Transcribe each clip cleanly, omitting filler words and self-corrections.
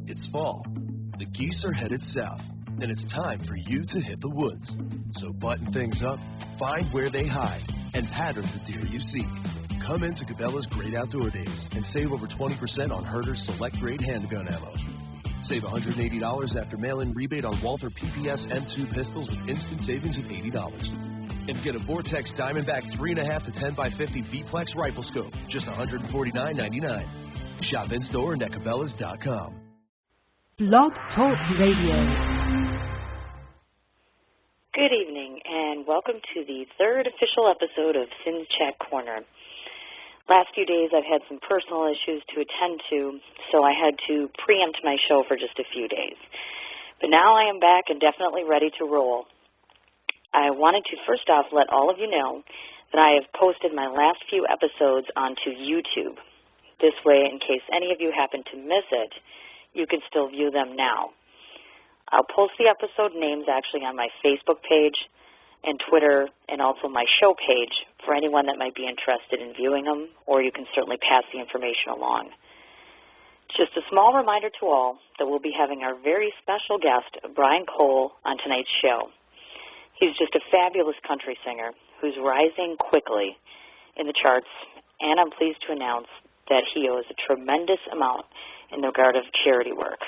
It's fall. The geese are headed south, and it's time for you to hit the woods. So button things up, find where they hide, and pattern the deer you seek. Come into Cabela's Great Outdoor Days and save over 20% on Herter's Select Grade handgun ammo. Save $180 after mail-in rebate on Walther PPS M2 pistols with instant savings of $80. And get a Vortex Diamondback 3.5 to 10 by 50 V-Plex rifle scope, just $149.99. Shop in-store and at Cabela's.com. Blog Talk Radio. Good evening, and welcome to the third official episode of Sin's Chat Corner. Last few days I've had some personal issues to attend to, so I had to preempt my show for just a few days. But now I am back and definitely ready to roll. I wanted to first off let all of you know that I have posted my last few episodes onto YouTube. This way, in case any of you happen to miss it, you can still view them now. I'll post the episode names actually on my Facebook page and Twitter and also my show page for anyone that might be interested in viewing them, or you can certainly pass the information along. Just a small reminder to all that we'll be having our very special guest, Bryan Cole, on tonight's show. He's just a fabulous country singer who's rising quickly in the charts, and I'm pleased to announce that he owes a tremendous amount in the regard of charity work.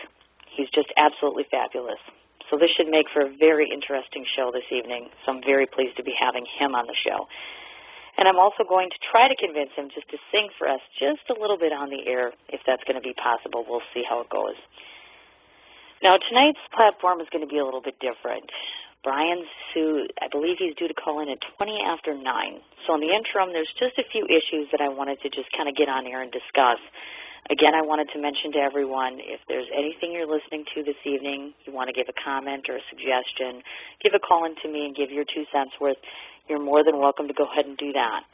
He's just absolutely fabulous. So this should make for a very interesting show this evening, so I'm very pleased to be having him on the show. And I'm also going to try to convince him just to sing for us just a little bit on the air, if that's going to be possible. We'll see how it goes. Now, tonight's platform is going to be a little bit different. Bryan's I believe he's due to call in at 20 after 9. So in the interim, there's just a few issues that I wanted to just kind of get on air and discuss. Again, I wanted to mention to everyone, if there's anything you're listening to this evening, you want to give a comment or a suggestion, give a call in to me and give your 2 cents worth, you're more than welcome to go ahead and do that.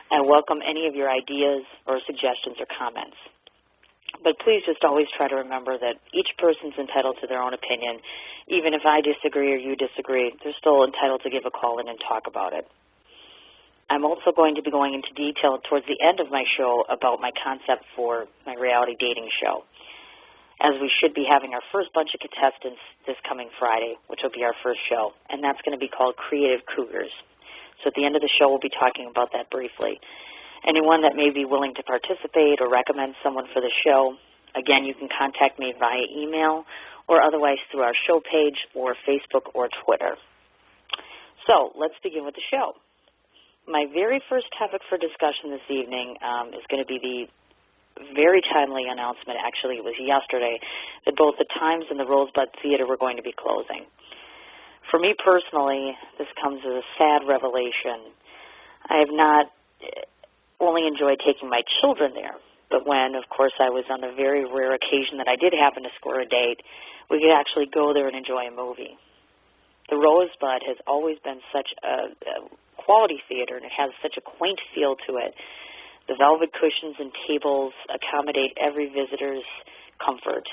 I welcome any of your ideas or suggestions or comments. But please just always try to remember that each person's entitled to their own opinion. Even if I disagree or you disagree, they're still entitled to give a call in and talk about it. I'm also going to be going into detail towards the end of my show about my concept for my reality dating show, as we should be having our first bunch of contestants this coming Friday, which will be our first show, and that's going to be called Creative Cougars. So at the end of the show, we'll be talking about that briefly. Anyone that may be willing to participate or recommend someone for the show, again, you can contact me via email or otherwise through our show page or Facebook or Twitter. So let's begin with the show. My very first topic for discussion this evening is going to be the very timely announcement, actually it was yesterday, that both the Times and the Rosebud Theater were going to be closing. For me personally, this comes as a sad revelation. I have not only enjoyed taking my children there, but when, of course, I was on the very rare occasion that I did happen to score a date, we could actually go there and enjoy a movie. The Rosebud has always been such a quality theater, and it has such a quaint feel to it. The velvet cushions and tables accommodate every visitor's comfort.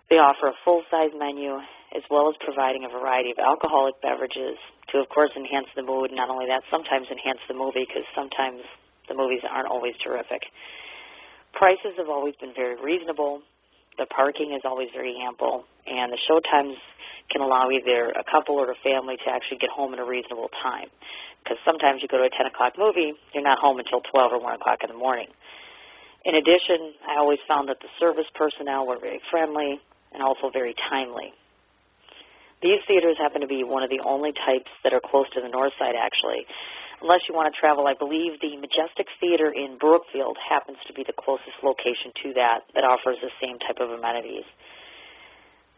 They offer a full-size menu, as well as providing a variety of alcoholic beverages to, of course, enhance the mood. Not only that, sometimes enhance the movie, because sometimes the movies aren't always terrific. Prices have always been very reasonable. The parking is always very ample, and the show times can allow either a couple or a family to actually get home at a reasonable time. Because sometimes you go to a 10 o'clock movie, you're not home until 12 or 1 o'clock in the morning. In addition, I always found that the service personnel were very friendly and also very timely. These theaters happen to be one of the only types that are close to the north side, actually. Unless you want to travel, I believe the Majestic Theater in Brookfield happens to be the closest location to that offers the same type of amenities.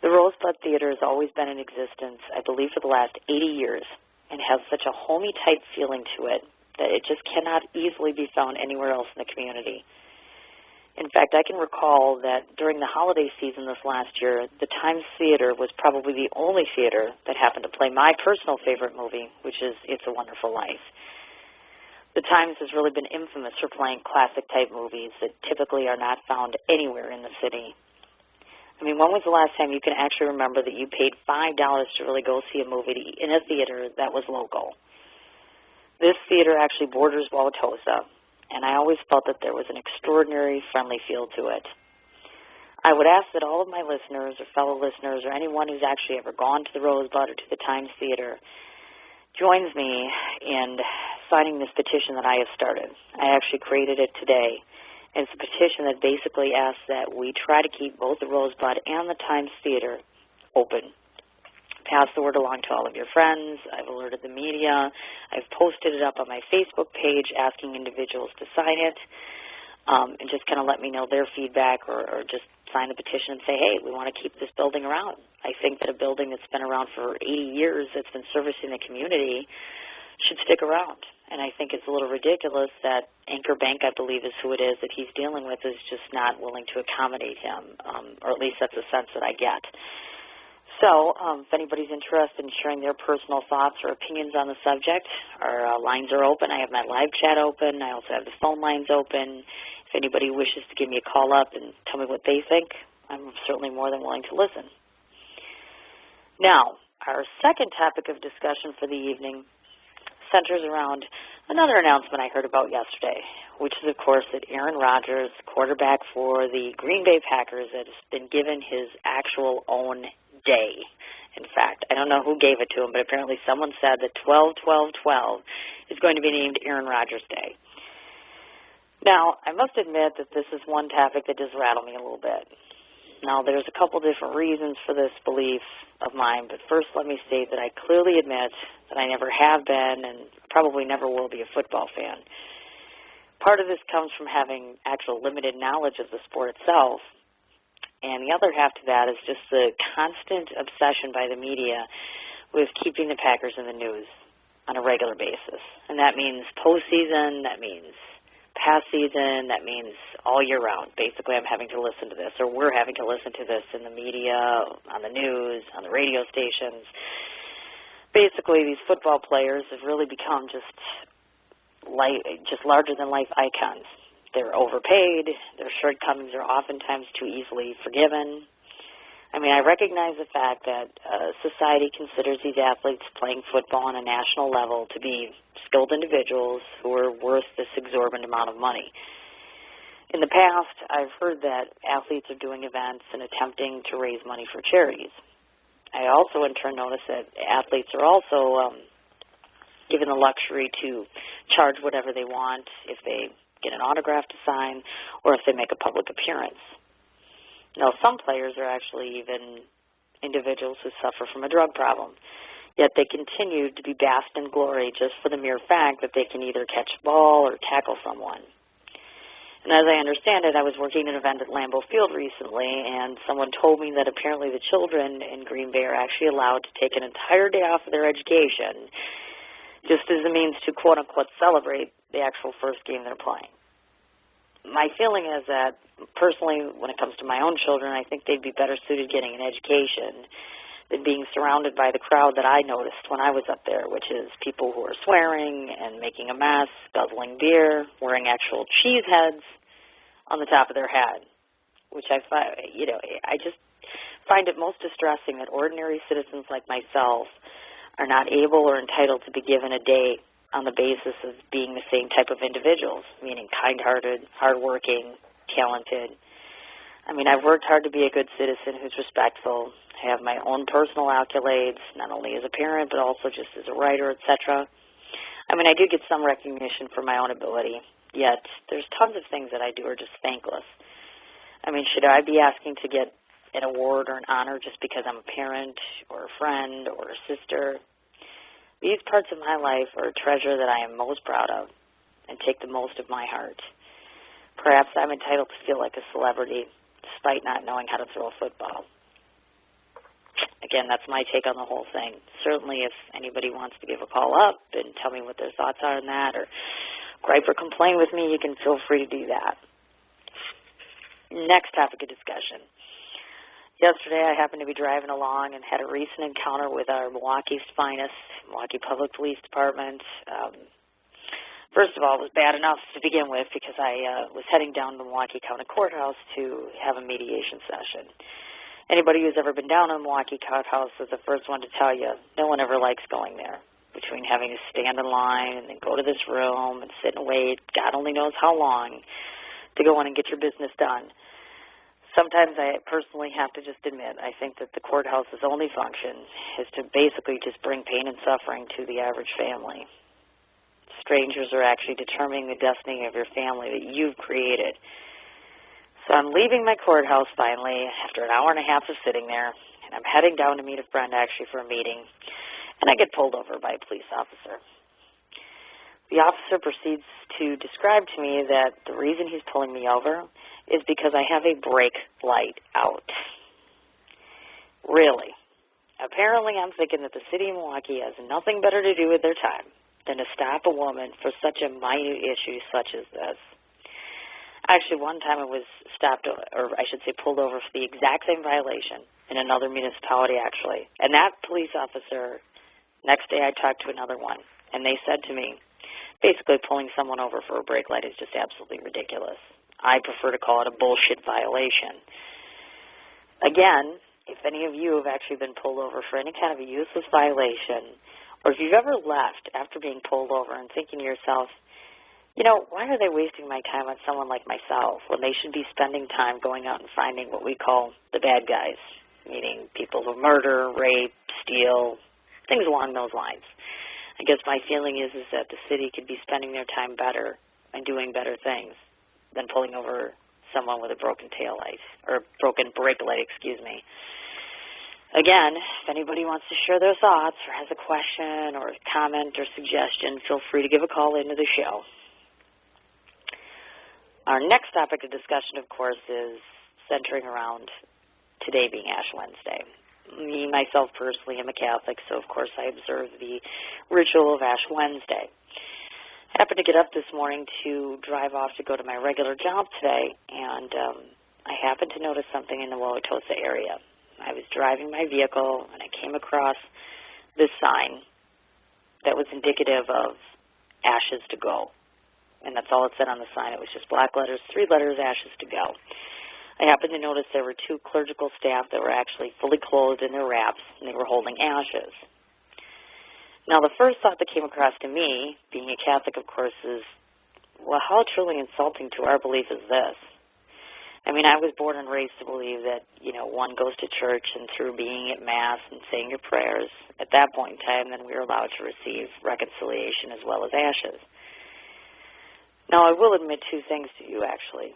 The Rosebud Theater has always been in existence, I believe, for the last 80 years, and has such a homey-type feeling to it that it just cannot easily be found anywhere else in the community. In fact, I can recall that during the holiday season this last year, the Times Theater was probably the only theater that happened to play my personal favorite movie, which is It's a Wonderful Life. The Times has really been infamous for playing classic-type movies that typically are not found anywhere in the city. I mean, when was the last time you can actually remember that you paid $5 to really go see a movie in a theater that was local? This theater actually borders Wauwatosa, and I always felt that there was an extraordinary friendly feel to it. I would ask that all of my listeners or fellow listeners or anyone who's actually ever gone to the Rosebud or to the Times Theater joins me in signing this petition that I have started. I actually created it today. And it's a petition that basically asks that we try to keep both the Rosebud and the Times Theater open. Pass the word along to all of your friends. I've alerted the media. I've posted it up on my Facebook page asking individuals to sign it and just kind of let me know their feedback or just sign the petition and say, hey, we want to keep this building around. I think that a building that's been around for 80 years that's been servicing the community should stick around. And I think it's a little ridiculous that Anchor Bank, I believe is who it is that he's dealing with, is just not willing to accommodate him, or at least that's the sense that I get. So if anybody's interested in sharing their personal thoughts or opinions on the subject, our lines are open. I have my live chat open. I also have the phone lines open. If anybody wishes to give me a call up and tell me what they think, I'm certainly more than willing to listen. Now, our second topic of discussion for the evening centers around another announcement I heard about yesterday, which is, of course, that Aaron Rodgers, quarterback for the Green Bay Packers, has been given his actual own day. In fact, I don't know who gave it to him, but apparently someone said that 12-12-12 is going to be named Aaron Rodgers Day. Now, I must admit that this is one topic that does rattle me a little bit. Now, there's a couple different reasons for this belief of mine, but first let me state that I clearly admit that I never have been and probably never will be a football fan. Part of this comes from having actual limited knowledge of the sport itself, and the other half to that is just the constant obsession by the media with keeping the Packers in the news on a regular basis. And that means postseason, that means past season, that means all year round. Basically, I'm having to listen to this, or we're having to listen to this in the media, on the news, on the radio stations. Basically, these football players have really become just larger-than-life icons. They're overpaid. Their shortcomings are oftentimes too easily forgiven. I mean, I recognize the fact that society considers these athletes playing football on a national level to be skilled individuals who are worth this exorbitant amount of money. In the past, I've heard that athletes are doing events and attempting to raise money for charities. I also, in turn, notice that athletes are also given the luxury to charge whatever they want if they get an autograph to sign or if they make a public appearance. Now, some players are actually even individuals who suffer from a drug problem, yet they continue to be basked in glory just for the mere fact that they can either catch a ball or tackle someone. And as I understand it, I was working an event at Lambeau Field recently, and someone told me that apparently the children in Green Bay are actually allowed to take an entire day off of their education just as a means to, quote-unquote, celebrate the actual first game they're playing. My feeling is that, personally, when it comes to my own children, I think they'd be better suited getting an education than being surrounded by the crowd that I noticed when I was up there, which is people who are swearing and making a mess, guzzling beer, wearing actual cheese heads on the top of their head, which I just find it most distressing that ordinary citizens like myself are not able or entitled to be given a day on the basis of being the same type of individuals, meaning kind-hearted, hardworking, talented. I mean, I've worked hard to be a good citizen who's respectful. I have my own personal accolades, not only as a parent, but also just as a writer, etc. I mean, I do get some recognition for my own ability, yet there's tons of things that I do are just thankless. I mean, should I be asking to get an award or an honor just because I'm a parent or a friend or a sister? These parts of my life are a treasure that I am most proud of and take the most of my heart. Perhaps I'm entitled to feel like a celebrity despite not knowing how to throw a football. Again, that's my take on the whole thing. Certainly if anybody wants to give a call up and tell me what their thoughts are on that or gripe or complain with me, you can feel free to do that. Next topic of discussion. Yesterday, I happened to be driving along and had a recent encounter with our Milwaukee's finest, Milwaukee Public Police Department. First of all, it was bad enough to begin with because I was heading down to the Milwaukee County Courthouse to have a mediation session. Anybody who's ever been down to the Milwaukee Courthouse is the first one to tell you no one ever likes going there. Between having to stand in line and then go to this room and sit and wait, God only knows how long, to go in and get your business done. Sometimes I personally have to just admit, I think that the courthouse's only function is to basically just bring pain and suffering to the average family. Strangers are actually determining the destiny of your family that you've created. So I'm leaving my courthouse finally after an hour and a half of sitting there, and I'm heading down to meet a friend actually for a meeting, and I get pulled over by a police officer. The officer proceeds to describe to me that the reason he's pulling me over is because I have a brake light out. Really? Apparently I'm thinking that the city of Milwaukee has nothing better to do with their time than to stop a woman for such a minute issue such as this. Actually, one time I was stopped, or I should say pulled over for the exact same violation in another municipality, actually. And that police officer, next day I talked to another one, and they said to me, basically pulling someone over for a brake light is just absolutely ridiculous. I prefer to call it a bullshit violation. Again, if any of you have actually been pulled over for any kind of a useless violation, or if you've ever left after being pulled over and thinking to yourself, you know, why are they wasting my time on someone like myself when they should be spending time going out and finding what we call the bad guys, meaning people who murder, rape, steal, things along those lines. I guess my feeling is that the city could be spending their time better and doing better things than pulling over someone with a broken tail light, or broken brake light, excuse me. Again, if anybody wants to share their thoughts or has a question or a comment or suggestion, feel free to give a call into the show. Our next topic of discussion, of course, is centering around today being Ash Wednesday. Me, myself, personally, am a Catholic, so of course I observe the ritual of Ash Wednesday. I happened to get up this morning to drive off to go to my regular job today, and I happened to notice something in the Wauwatosa area. I was driving my vehicle, and I came across this sign that was indicative of ashes to go. And that's all it said on the sign. It was just black letters, 3 letters, ashes to go. I happened to notice there were 2 clerical staff that were actually fully clothed in their wraps, and they were holding ashes. Now, the first thought that came across to me, being a Catholic, of course, is, well, how truly insulting to our belief is this? I mean, I was born and raised to believe that, you know, one goes to church and through being at Mass and saying your prayers, at that point in time, then we are allowed to receive reconciliation as well as ashes. Now, I will admit 2 things to you, actually.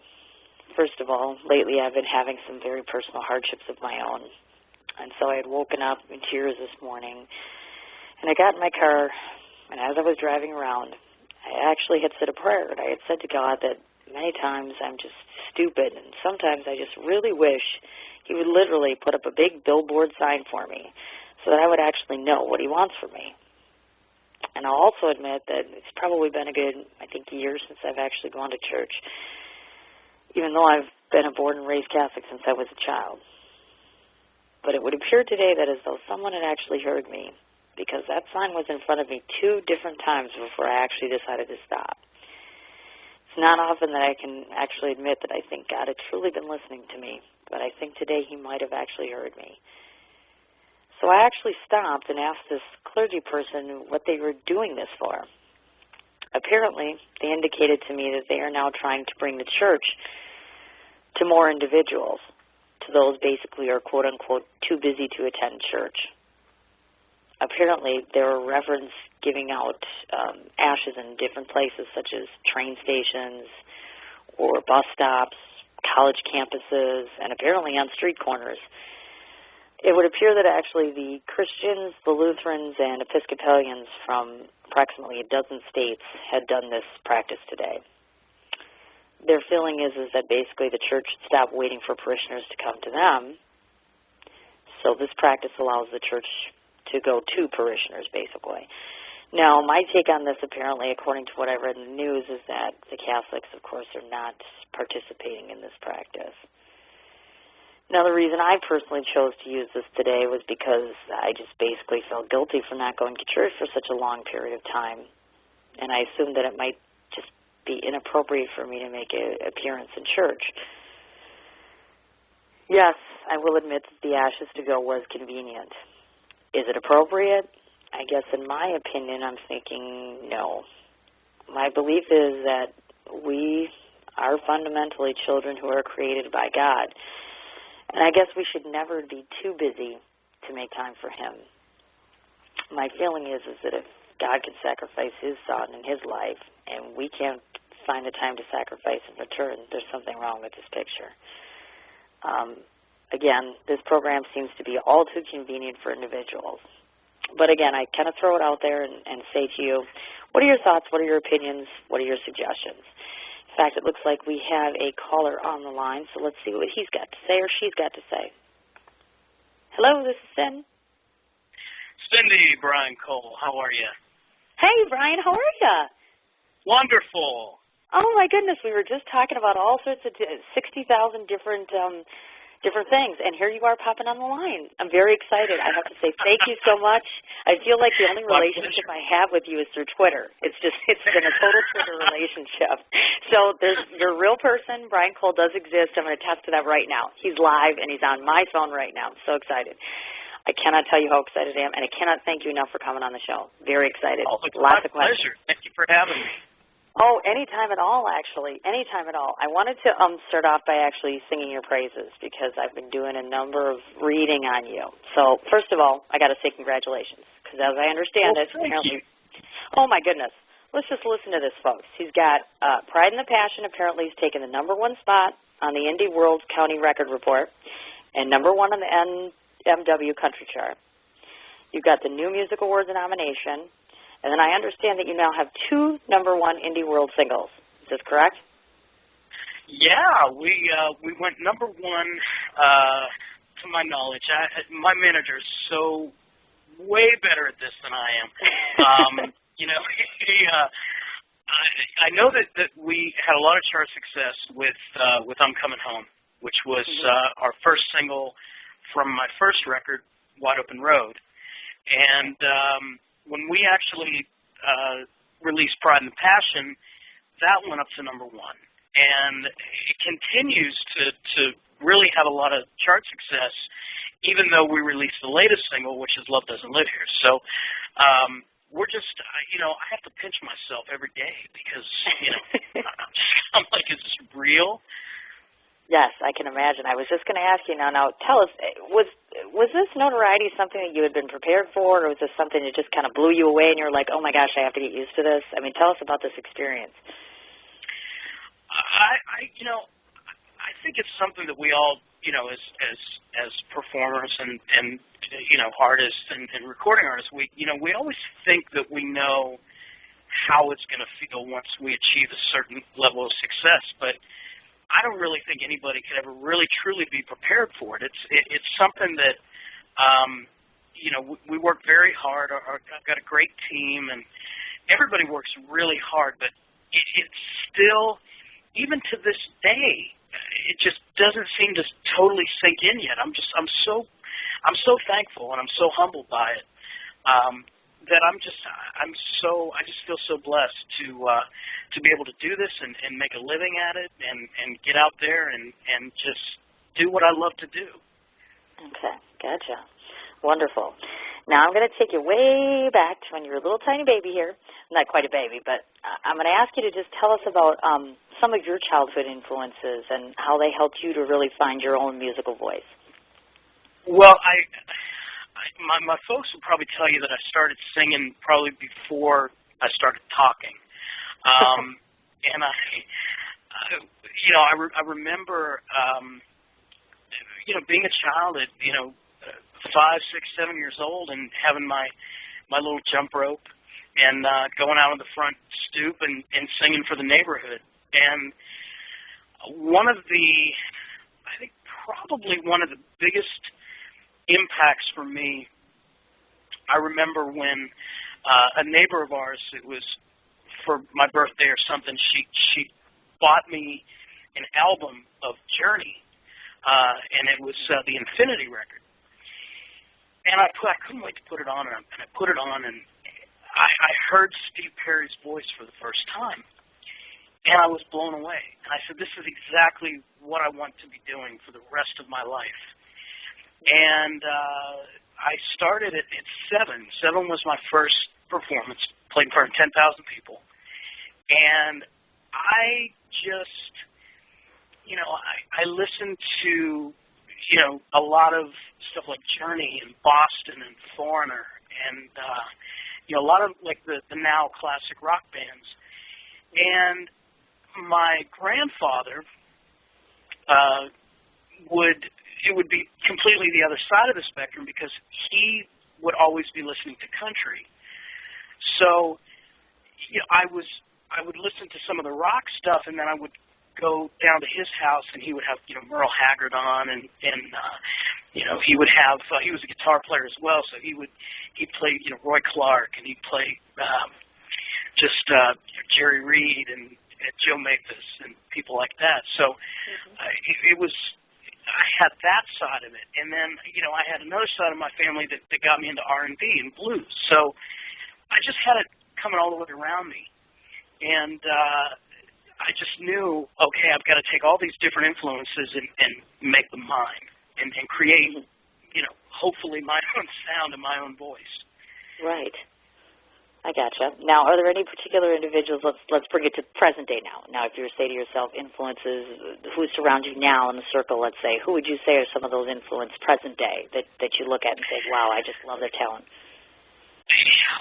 First of all, lately I've been having some very personal hardships of my own. And so I had woken up in tears this morning, and I got in my car, and as I was driving around, I actually had said a prayer, and I had said to God that many times I'm just stupid, and sometimes I just really wish He would literally put up a big billboard sign for me so that I would actually know what He wants from me. And I'll also admit that it's probably been a good, I think, year since I've actually gone to church, even though I've been a born and raised Catholic since I was a child. But it would appear today that as though someone had actually heard me, because that sign was in front of me 2 different times before I actually decided to stop. It's not often that I can actually admit that I think God had truly been listening to me, but I think today He might have actually heard me. So I actually stopped and asked this clergy person what they were doing this for. Apparently, they indicated to me that they are now trying to bring the church to more individuals, to those basically who are, quote-unquote, too busy to attend church. Apparently, there were reverends giving out ashes in different places, such as train stations or bus stops, college campuses, and apparently on street corners. It would appear that actually the Christians, the Lutherans, and Episcopalians from approximately a dozen states had done this practice today. Their feeling is that basically the church should stop waiting for parishioners to come to them. So this practice allows the church to go to parishioners, basically. Now, my take on this, apparently, according to what I read in the news, is that the Catholics, of course, are not participating in this practice. Now, the reason I personally chose to use this today was because I just basically felt guilty for not going to church for such a long period of time, and I assumed that it might just be inappropriate for me to make an appearance in church. Yes, I will admit that the ashes to go was convenient. Is it appropriate? I guess in my opinion, I'm thinking no. My belief is that we are fundamentally children who are created by God. And I guess we should never be too busy to make time for him. My feeling is that if God can sacrifice his son in his life and we can't find the time to sacrifice in return, there's something wrong with this picture. Again, this program seems to be all too convenient for individuals. But again, I kind of throw it out there and say to you, what are your thoughts? What are your opinions? What are your suggestions? In fact, it looks like we have a caller on the line, so let's see what he's got to say or she's got to say. Hello, this is Cindy. Cindy, Bryan Cole, how are you? Hey, Bryan, how are you? Wonderful. Oh, my goodness, we were just talking about all sorts of 60,000 different things, and here you are popping on the line. I'm very excited. I have to say thank you so much. I feel like the only relationship I have with you is through Twitter. It's been a total Twitter relationship. So you're a real person. Bryan Cole does exist. I'm going to attest to that right now. He's live, and he's on my phone right now. I'm so excited. I cannot tell you how excited I am, and I cannot thank you enough for coming on the show. Very excited. Oh, it's Lots my of questions. pleasure. Thank you for having me. Oh, anytime at all, actually. Anytime at all. I wanted to start off by actually singing your praises because I've been doing a number of reading on you. So, first of all, I got to say congratulations because as I understand it, apparently, oh, my goodness. Let's just listen to this, folks. He's got Pride and the Passion. Apparently, he's taken the #1 spot on the Indie World County Record Report and #1 on the NMW Country Chart. You've got the New Music Awards nomination. And then I understand that you now have 2 #1 Indie World singles. Is this correct? Yeah, we went #1 to my knowledge. My manager is so way better at this than I am. I know that we had a lot of chart success with I'm Coming Home, which was our first single from my first record, Wide Open Road. And when we actually released Pride and Passion, that went up to #1. And it continues to really have a lot of chart success, even though we released the latest single, which is Love Doesn't Live Here. So we're just, I have to pinch myself every day because, I'm like, is this real? Yes, I can imagine. I was just going to ask you now tell us, was this notoriety something that you had been prepared for, or was this something that just kind of blew you away and you're like, oh my gosh, I have to get used to this? I mean, tell us about this experience. I think it's something that we all, as performers and artists and recording artists, we always think that we know how it's going to feel once we achieve a certain level of success, but I don't really think anybody could ever really truly be prepared for it. It's something that we work very hard. I've got a great team, and everybody works really hard. But it's still, even to this day, it just doesn't seem to totally sink in yet. I'm so thankful and I'm so humbled by it. That I just feel so blessed to be able to do this and make a living at it and get out there and just do what I love to do. Okay, gotcha. Wonderful. Now I'm going to take you way back to when you were a little tiny baby here. Not quite a baby, but I'm going to ask you to just tell us about some of your childhood influences and how they helped you to really find your own musical voice. Well, my folks will probably tell you that I started singing probably before I started talking. And I remember, being a child at, 5, 6, 7 years old and having my little jump rope and going out on the front stoop and singing for the neighborhood. And I think probably one of the biggest impacts for me, I remember when a neighbor of ours, it was for my birthday or something, she bought me an album of Journey, and it was the Infinity record. And I couldn't wait to put it on, and I put it on, and I heard Steve Perry's voice for the first time, and I was blown away. And I said, this is exactly what I want to be doing for the rest of my life. And I started at 7. 7 was my first performance, played in front of 10,000 people. And I just, I listened to, a lot of stuff like Journey and Boston and Foreigner and, a lot of like the now classic rock bands. And my grandfather it would be completely the other side of the spectrum because he would always be listening to country. So I would listen to some of the rock stuff, and then I would go down to his house, and he would have Merle Haggard on, and he would have he was a guitar player as well, so he'd play Roy Clark, and he'd play Jerry Reed and Joe Mathis and people like that. So it was. I had that side of it, and then I had another side of my family that got me into R&B and blues. So I just had it coming all the way around me, and I just knew, okay, I've got to take all these different influences and make them mine, and create, hopefully my own sound and my own voice. Right. I gotcha. Now, are there any particular individuals, let's bring it to present day now. Now, if you were to say to yourself, influences, who surrounds you now in the circle, let's say, who would you say are some of those influences present day that you look at and say, wow, I just love their talent?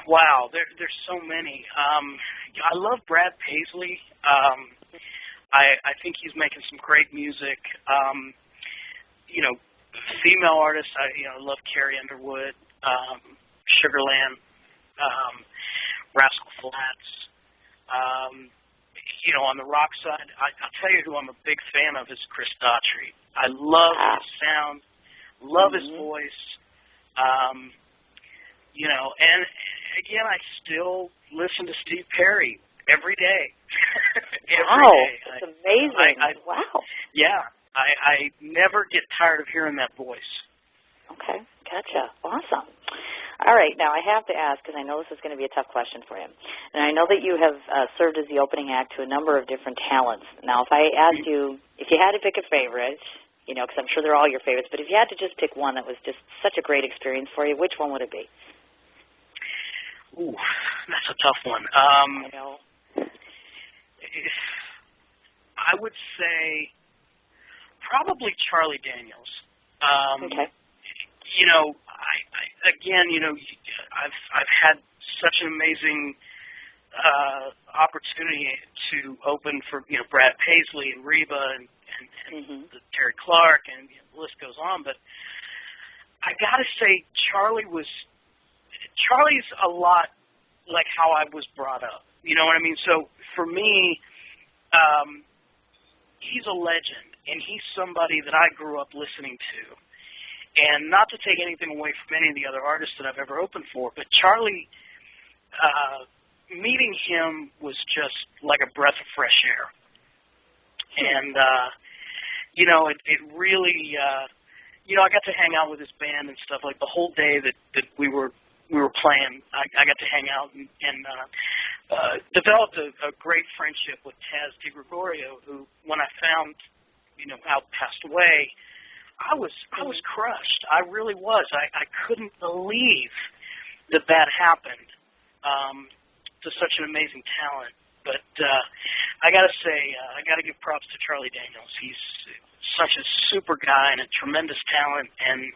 Wow, there's so many. I love Brad Paisley. I think he's making some great music. Female artists, I love Carrie Underwood, Sugarland, Rascal Flatts. On the rock side, I'll tell you who I'm a big fan of is Chris Daughtry. I love his sound, love his voice. And again, I still listen to Steve Perry every day. Wow, that's amazing. Wow. Yeah, I never get tired of hearing that voice. Okay, gotcha. Awesome. All right, now I have to ask, because I know this is going to be a tough question for you, and I know that you have served as the opening act to a number of different talents. Now, if I asked you, if you had to pick a favorite, because I'm sure they're all your favorites, but if you had to just pick one that was just such a great experience for you, which one would it be? Ooh, that's a tough one. I know. I would say probably Charlie Daniels. Okay. I've had such an amazing opportunity to open for Brad Paisley and Reba and Terry Clark, and the list goes on. But I got to say, Charlie's a lot like how I was brought up. You know what I mean? So for me, he's a legend, and he's somebody that I grew up listening to. And not to take anything away from any of the other artists that I've ever opened for, but Charlie, meeting him was just like a breath of fresh air. And, it really, I got to hang out with his band and stuff. Like the whole day that we were playing, I got to hang out and developed a great friendship with Taz DiGregorio, who, when I found, how passed away, I was crushed. I really was. I couldn't believe that happened to such an amazing talent. But I got to say, I got to give props to Charlie Daniels. He's such a super guy and a tremendous talent, and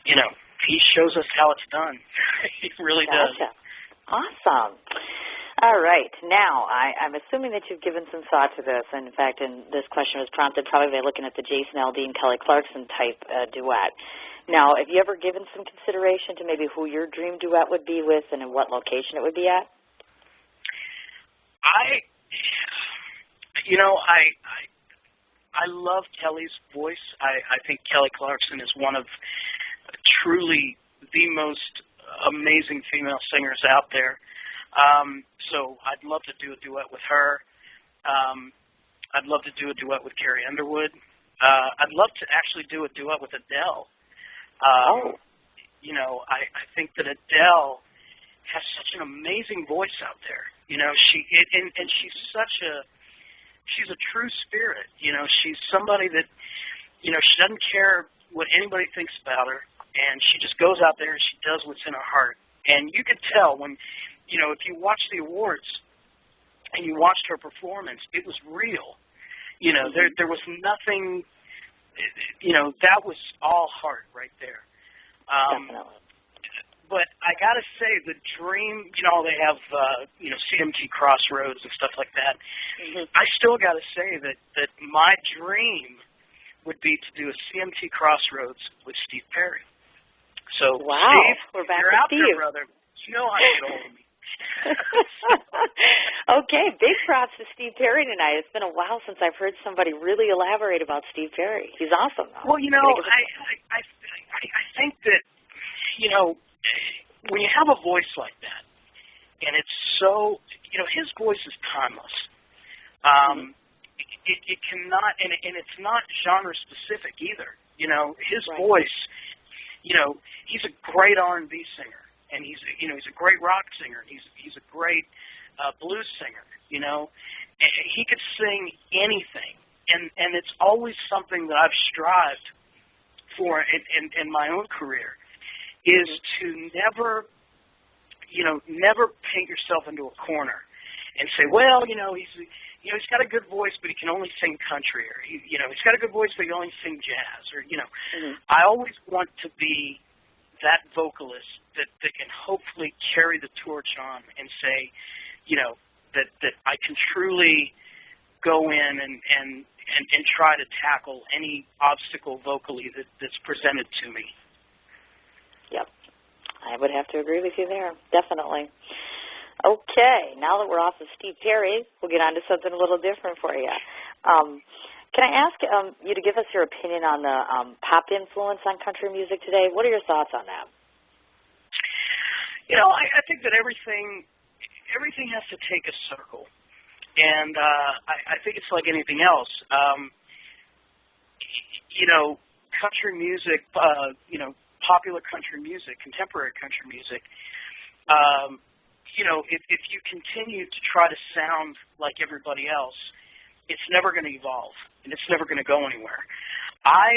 he shows us how it's done. He really does. Awesome. All right. Now, I'm assuming that you've given some thought to this. And in fact, this question was prompted probably by looking at the Jason Aldean, Kelly Clarkson type duet. Now, have you ever given some consideration to maybe who your dream duet would be with and in what location it would be at? I love Kelly's voice. I think Kelly Clarkson is one of truly the most amazing female singers out there. So I'd love to do a duet with her. I'd love to do a duet with Carrie Underwood. I'd love to actually do a duet with Adele. I think that Adele has such an amazing voice out there. She's a true spirit. She's somebody that, she doesn't care what anybody thinks about her, and she just goes out there and she does what's in her heart. And you could tell when, if you watch the awards and you watched her performance, it was real. There was nothing that was all heart right there. Definitely. But I got to say, the dream, they have, CMT Crossroads and stuff like that. Mm-hmm. I still got to say that my dream would be to do a CMT Crossroads with Steve Perry. So, wow. Steve, we're back you're to out Steve. there, brother. You know how to get hold of me. Okay, big props to Steve Perry tonight. It's been a while since I've heard somebody really elaborate about Steve Perry. He's awesome, though. Well, I think that, when you have a voice like that, and it's so, his voice is timeless. It cannot, and it's not genre specific either. His voice, he's a great R&B singer, and he's a great rock singer. He's a great blues singer. And he could sing anything, and it's always something that I've strived for in my own career, is to never paint yourself into a corner and say, well, he's got a good voice, but he can only sing country, or he's got a good voice, but he can only sing jazz, or I always want to be that vocalist that can hopefully carry the torch on and say, that I can truly go in and try to tackle any obstacle vocally that's presented to me. Yep. I would have to agree with you there, definitely. Okay, now that we're off of Steve Perry, we'll get on to something a little different for you. Can I ask you to give us your opinion on the pop influence on country music today? What are your thoughts on that? I think that everything has to take a circle. And I think it's like anything else. Country music, popular country music, contemporary country music, if you continue to try to sound like everybody else, it's never going to evolve, and it's never going to go anywhere. I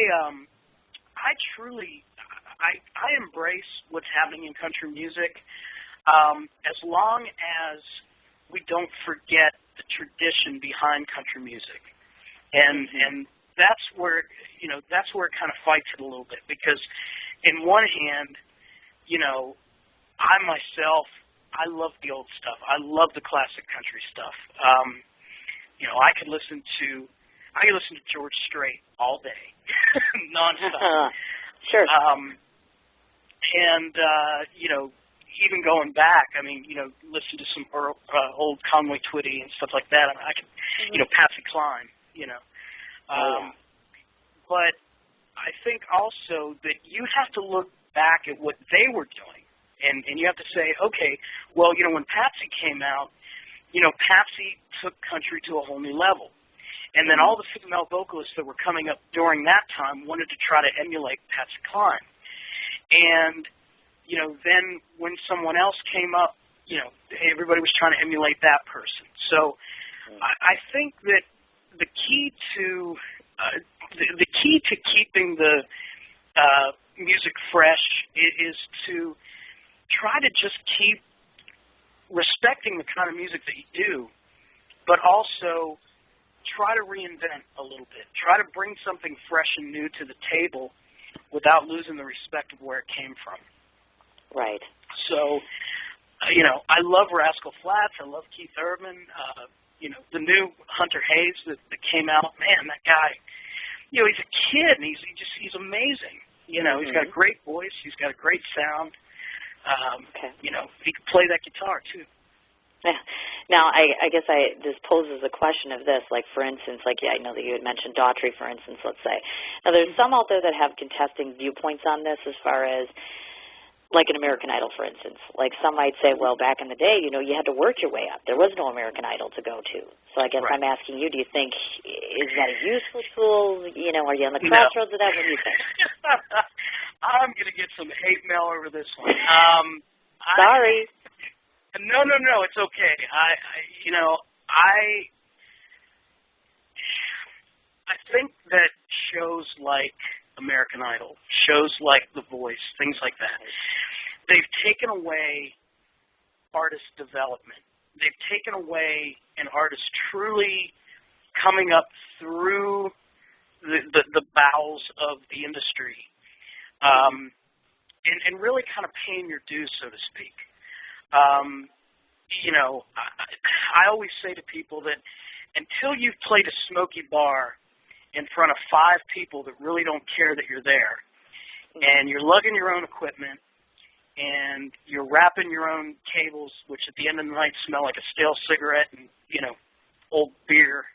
embrace what's happening in country music, as long as we don't forget the tradition behind country music, and that's where it kind of fights it a little bit, because in one hand, I love the old stuff. I love the classic country stuff. I could listen to George Strait all day, nonstop. Sure. Even going back, listen to some old Conway Twitty and stuff like that. I could, Patsy Cline, But I think also that you have to look back at what they were doing, and you have to say, okay, well, when Patsy came out, Patsy took country to a whole new level. And then all the female vocalists that were coming up during that time wanted to try to emulate Patsy Cline. And, then when someone else came up, everybody was trying to emulate that person. So I think that the key to keeping the music fresh is to try to just keep respecting the kind of music that you do, but also try to reinvent a little bit. Try to bring something fresh and new to the table without losing the respect of where it came from. Right. So, I love Rascal Flatts. I love Keith Urban. The new Hunter Hayes that came out, man, that guy, he's a kid, and he's amazing. He's got a great voice. He's got a great sound. He can play that guitar, too. Yeah. Now, I guess this poses a question of this, like, for instance, I know that you had mentioned Daughtry, for instance, let's say. Now, there's some out there that have contesting viewpoints on this as far as, like an American Idol, for instance. Like, some might say, well, back in the day, you had to work your way up. There was no American Idol to go to. So I guess I'm asking you, do you think, is that a useful tool? Are you on the crossroads of that? What do you think? I'm going to get some hate mail over this one. Sorry. No, it's okay. I think that shows like American Idol, shows like The Voice, things like that, they've taken away artist development. They've taken away an artist truly coming up through the bowels of the industry, and really kind of paying your dues, so to speak. I always say to people that until you've played a smoky bar in front of 5 people that really don't care that you're there, and you're lugging your own equipment, and you're wrapping your own cables, which at the end of the night smell like a stale cigarette and, old beer,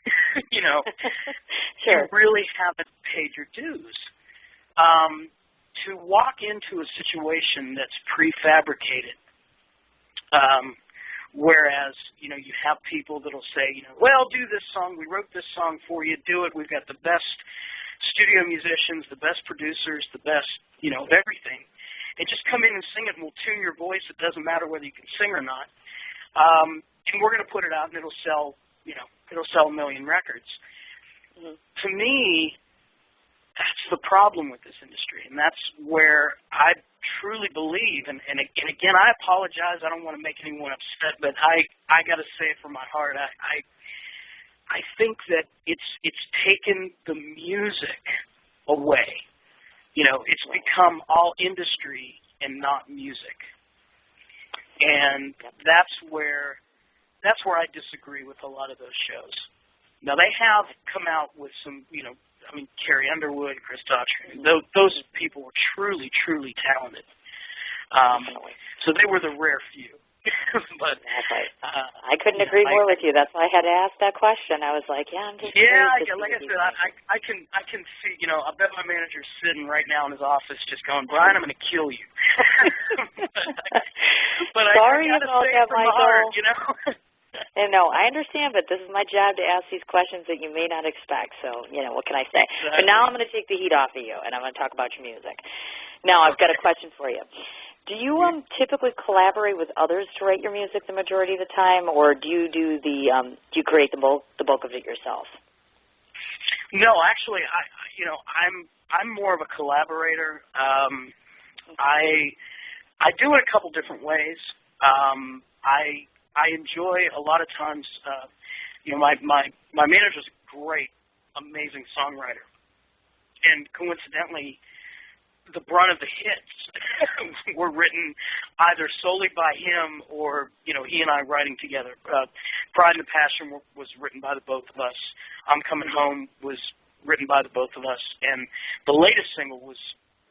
Sure. You really haven't paid your dues. To walk into a situation that's prefabricated, whereas, you have people that'll say, well, do this song, we wrote this song for you, do it, we've got the best studio musicians, the best producers, the best, of everything, and just come in and sing it and we'll tune your voice, it doesn't matter whether you can sing or not, and we're going to put it out and it'll sell, it'll sell 1 million records. Mm-hmm. To me, that's the problem with this industry, and that's where I truly believe, and again, I apologize, I don't want to make anyone upset, but I got to say it from my heart, I think that it's taken the music away. It's become all industry and not music, and that's where I disagree with a lot of those shows. Now, they have come out with some, Carrie Underwood, Chris Daughtry, those people were truly, truly talented. So they were the rare few. But I couldn't agree more with you. That's why I had to ask that question. I was like, I'm just like I said, I can see, I bet my manager's sitting right now in his office just going, Bryan, I'm going to kill you. but Sorry I got to about say that, it from the heart, And no, I understand, but this is my job to ask these questions that you may not expect. So, what can I say? Exactly. But now I'm going to take the heat off of you, and I'm going to talk about your music. Now, I've got a question for you. Do you typically collaborate with others to write your music the majority of the time, or do you do do you create the bulk of it yourself? No, actually, I'm more of a collaborator. I do it a couple different ways. I enjoy a lot of times, my manager's a great, amazing songwriter. And coincidentally, the brunt of the hits were written either solely by him or, he and I writing together. Pride and Passion was written by the both of us. I'm Coming Home was written by the both of us. And the latest single was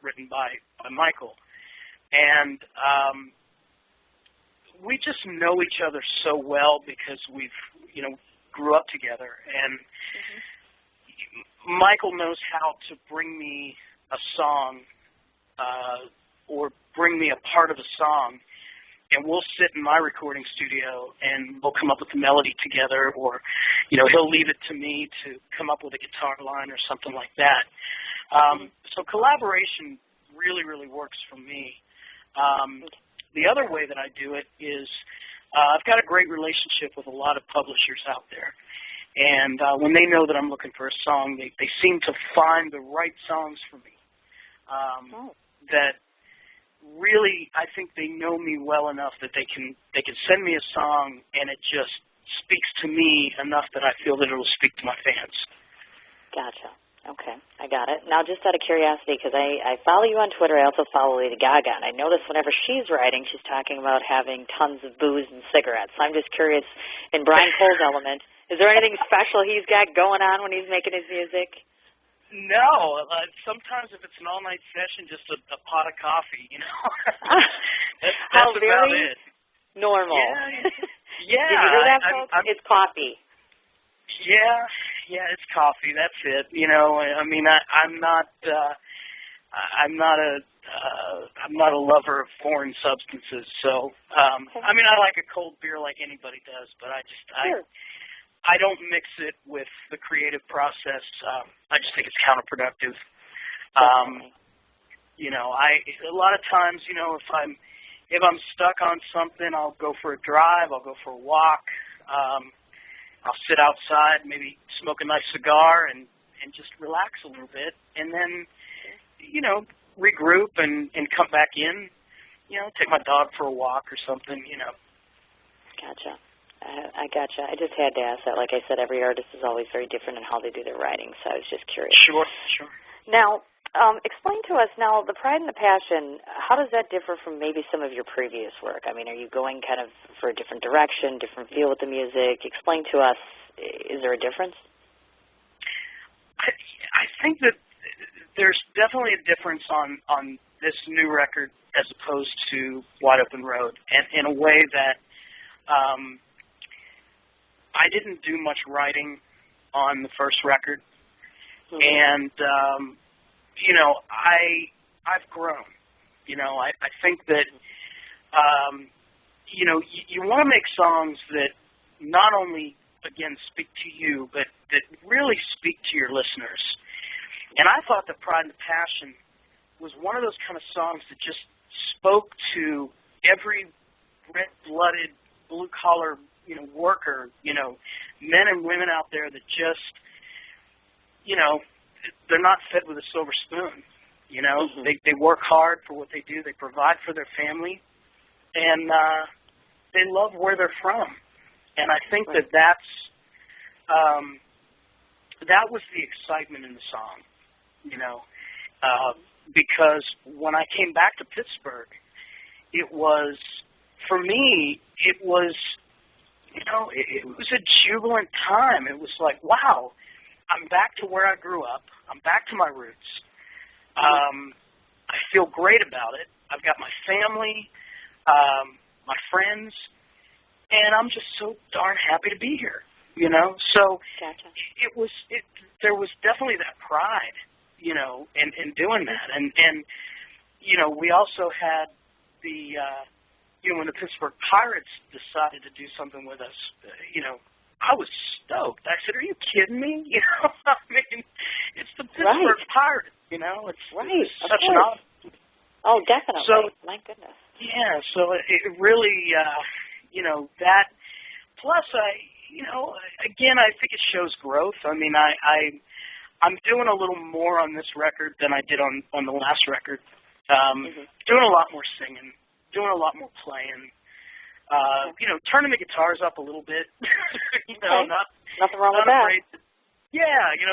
written by Michael. And we just know each other so well because we've, grew up together. And Michael knows how to bring me a song or bring me a part of a song, and we'll sit in my recording studio and we'll come up with the melody together, or, he'll leave it to me to come up with a guitar line or something like that. So collaboration really, really works for me. The other way that I do it is I've got a great relationship with a lot of publishers out there. And when they know that I'm looking for a song, they seem to find the right songs for me. That really, I think they know me well enough that they can send me a song and it just speaks to me enough that I feel that it will speak to my fans. Gotcha. Okay, I got it. Now, just out of curiosity, because I follow you on Twitter, I also follow Lady Gaga, and I notice whenever she's writing, she's talking about having tons of booze and cigarettes. So I'm just curious, in Bryan Cole's element, is there anything special he's got going on when he's making his music? No. Sometimes if it's an all-night session, just a pot of coffee, That's about it. Normal. Yeah. Did you hear that, folks? It's coffee. Yeah, it's coffee. That's it. I'm not a lover of foreign substances. So, I like a cold beer like anybody does, but I don't mix it with the creative process. I just think it's counterproductive. A lot of times, if I'm stuck on something, I'll go for a drive. I'll go for a walk. I'll sit outside, maybe smoke a nice cigar and just relax a little bit, and then, regroup and come back in, take my dog for a walk or something, Gotcha. I gotcha. I just had to ask that. Like I said, every artist is always very different in how they do their writing, so I was just curious. Sure. Now, explain to us now, the Pride and the Passion, how does that differ from maybe some of your previous work? I mean, are you going kind of for a different direction, different feel with the music? Explain to us, is there a difference? I think that there's definitely a difference on this new record as opposed to Wide Open Road, and in a way that I didn't do much writing on the first record, and I've grown. I think that you want to make songs that not only again speak to you, but that really speak to your listeners. And I thought that Pride and Passion was one of those kind of songs that just spoke to every red-blooded, blue-collar, worker, men and women out there that just, they're not fed with a silver spoon. They work hard for what they do. They provide for their family, and they love where they're from. And I think that was the excitement in the song, because when I came back to Pittsburgh, it was, for me, it was a jubilant time. It was like, wow, I'm back to where I grew up. I'm back to my roots. I feel great about it. I've got my family, my friends, and I'm just so darn happy to be here. So gotcha. There was definitely that pride, in doing that, and we also had the when the Pittsburgh Pirates decided to do something with us, I was stoked. I said, "Are you kidding me?" I mean, it's the Pittsburgh Pirates. It's such an honor. Oh, definitely. So, my goodness. Yeah. So it really, that. Plus, again, I think it shows growth. I mean, I'm doing a little more on this record than I did on the last record. Doing a lot more singing, doing a lot more playing. Turning the guitars up a little bit. Nothing wrong with that.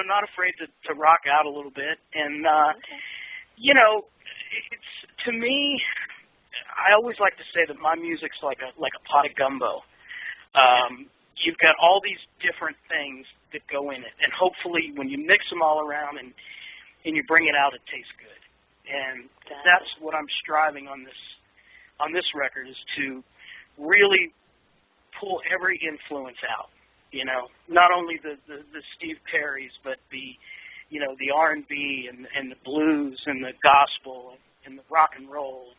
Not afraid to rock out a little bit. And it's, to me, I always like to say that my music's like a pot of gumbo. You've got all these different things that go in it, and hopefully when you mix them all around and you bring it out, it tastes good. And that's what I'm striving on this record, is to really pull every influence out. Not only the Steve Perrys, but the R&B and the blues and the gospel and the rock and roll.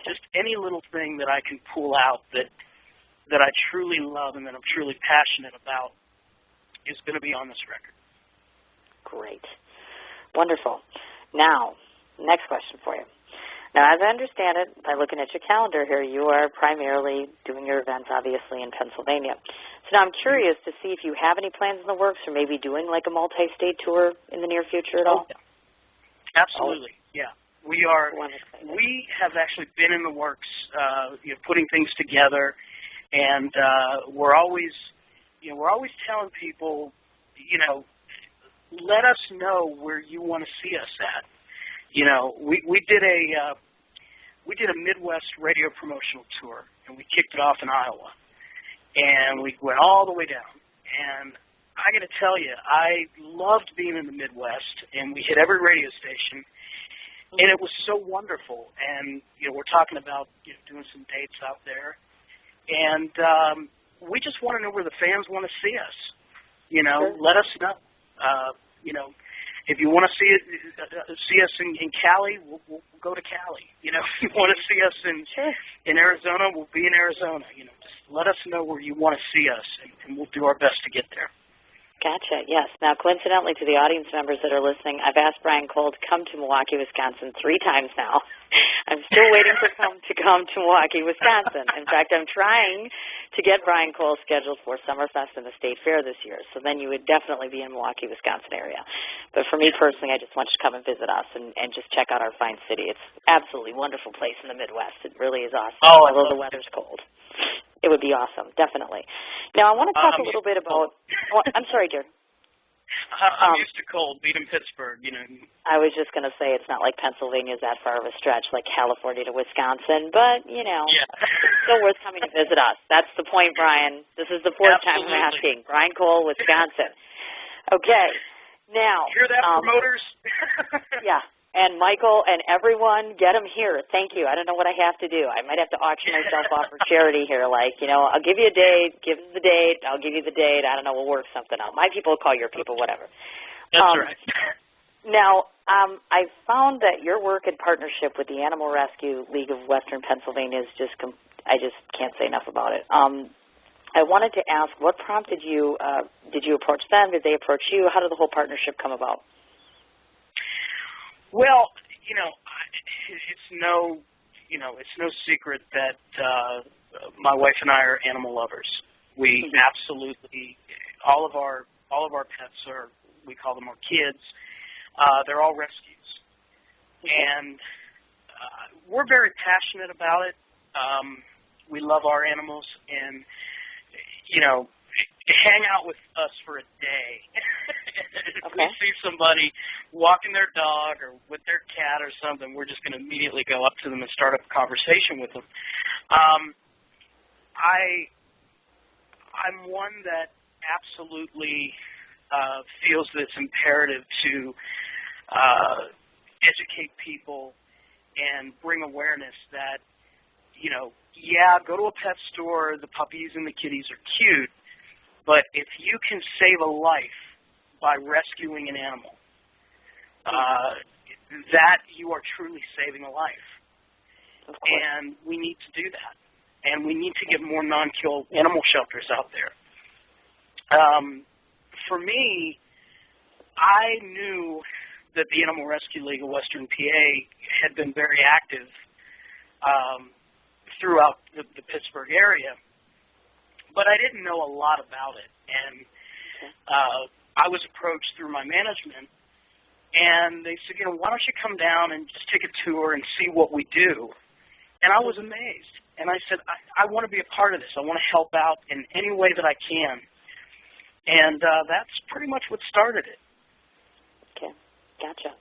Just any little thing that I can pull out that I truly love and that I'm truly passionate about is going to be on this record. Great. Wonderful. Now, next question for you. Now, as I understand it, by looking at your calendar here, you are primarily doing your events, obviously, in Pennsylvania. So now I'm curious to see if you have any plans in the works, or maybe doing like a multi-state tour in the near future at all? Yeah. Absolutely, yeah. We have actually been in the works, putting things together, and we're always telling people, let us know where you want to see us at. We did a Midwest radio promotional tour, and we kicked it off in Iowa, and we went all the way down. And I got to tell you, I loved being in the Midwest, and we hit every radio station. And it was so wonderful, and we're talking about doing some dates out there, and we just want to know where the fans want to see us. Let us know. If you want to see us in Cali, we'll go to Cali. If you want to see us in Arizona, we'll be in Arizona. Just let us know where you want to see us, and we'll do our best to get there. Gotcha, yes. Now, coincidentally, to the audience members that are listening, I've asked Bryan Cole to come to Milwaukee, Wisconsin 3 times now. I'm still waiting for him to come to Milwaukee, Wisconsin. In fact, I'm trying to get Bryan Cole scheduled for Summerfest and the State Fair this year, so then you would definitely be in Milwaukee, Wisconsin area. But for me personally, I just want you to come and visit us and just check out our fine city. It's absolutely wonderful place in the Midwest. It really is awesome, although the weather's cold. It would be awesome, definitely. Now, I want to talk a little bit about I'm sorry, dear. I'm used to cold, being in Pittsburgh, I was just going to say it's not like Pennsylvania is that far of a stretch, like California to Wisconsin, but, Yeah. It's still worth coming to visit us. That's the point, Bryan. This is the fourth time I'm asking. Bryan Cole, Wisconsin. Okay. Now. Hear that, promoters? Yeah. And Michael and everyone, get them here. Thank you. I don't know what I have to do. I might have to auction myself off for charity here. Like, I'll give you a date, give them the date, I'll give you the date. I don't know, we'll work something out. My people will call your people, whatever. That's right. Now, I found that your work in partnership with the Animal Rescue League of Western Pennsylvania is I just can't say enough about it. I wanted to ask, what prompted you? Did you approach them? Did they approach you? How did the whole partnership come about? Well, it's no secret that my wife and I are animal lovers. We absolutely all of our pets are, we call them our kids. They're all rescues, and we're very passionate about it. We love our animals, and hang out with us for a day. If we see somebody walking their dog or with their cat or something, we're just going to immediately go up to them and start up a conversation with them. I'm one that absolutely feels that it's imperative to educate people and bring awareness that, go to a pet store, the puppies and the kitties are cute, but if you can save a life by rescuing an animal, that you are truly saving a life. And we need to do that. And we need to get more non-kill animal shelters out there. For me, I knew that the Animal Rescue League of Western PA had been very active throughout the Pittsburgh area, but I didn't know a lot about it. And I was approached through my management, and they said, why don't you come down and just take a tour and see what we do? And I was amazed. And I said, I want to be a part of this. I want to help out in any way that I can. And that's pretty much what started it. Okay, gotcha.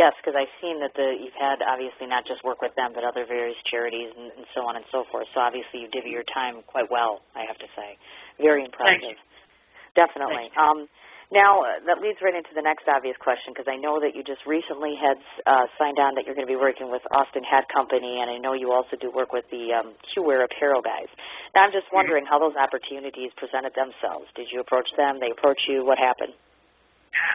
Yes, because I've seen that you've had, obviously, not just work with them, but other various charities and so on and so forth. So, obviously, you divvy your time quite well, I have to say. Very impressive. Thank you. Definitely. Now, that leads right into the next obvious question, because I know that you just recently had signed on that you're going to be working with Austin Hat Company, and I know you also do work with the Q-Wear apparel guys. Now, I'm just wondering how those opportunities presented themselves. Did you approach them? They approach you? What happened?